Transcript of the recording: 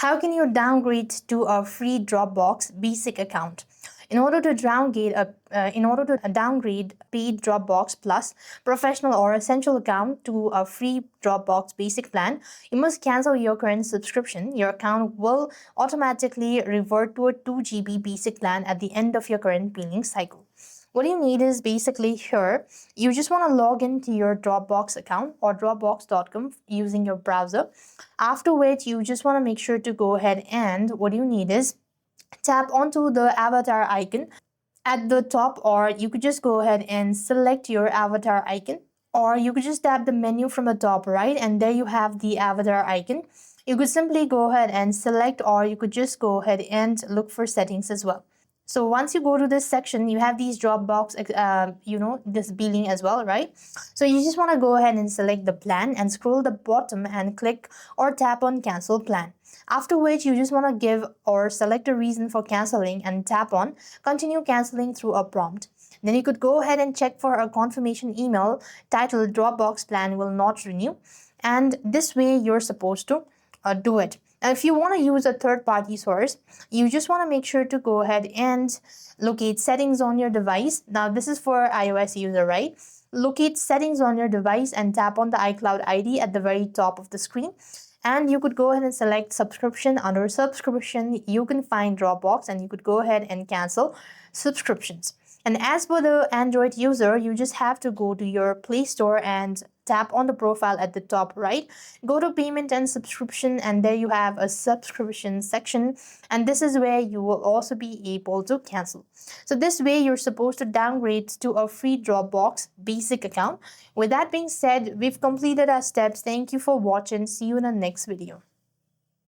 How can you downgrade to a free Dropbox Basic account? In order to downgrade paid Dropbox Plus, Professional or Essential account to a free Dropbox Basic plan, you must cancel your current subscription. Your account will automatically revert to a 2 GB Basic plan at the end of your current billing cycle. What you need is basically here, you just want to log into your Dropbox account or dropbox.com using your browser. After which, you just want to make sure to go ahead and what you need is tap onto the avatar icon at the top, or you could just go ahead and select your avatar icon, or you could just tap the menu from the top right and there you have the avatar icon. You could simply go ahead and select, or you could just go ahead and look for settings as well. So once you go to this section, you have these Dropbox, this billing as well, right? So you just want to go ahead and select the plan and scroll the bottom and click or tap on cancel plan. After which, you just want to give or select a reason for canceling and tap on continue canceling through a prompt. Then you could go ahead and check for a confirmation email titled Dropbox plan will not renew. And this way you're supposed to do it. Now, if you want to use a third-party source, you just want to make sure to go ahead and locate settings on your device. Now, this is for iOS user, right? Locate settings on your device and tap on the iCloud ID at the very top of the screen. And you could go ahead and select subscription. Under subscription, you can find Dropbox and you could go ahead and cancel subscriptions. And as for the Android user, you just have to go to your Play Store and tap on the profile at the top right. Go to payment and subscription, and there you have a subscription section. And this is where you will also be able to cancel. So this way, you're supposed to downgrade to a free Dropbox Basic account. With that being said, we've completed our steps. Thank you for watching. See you in the next video.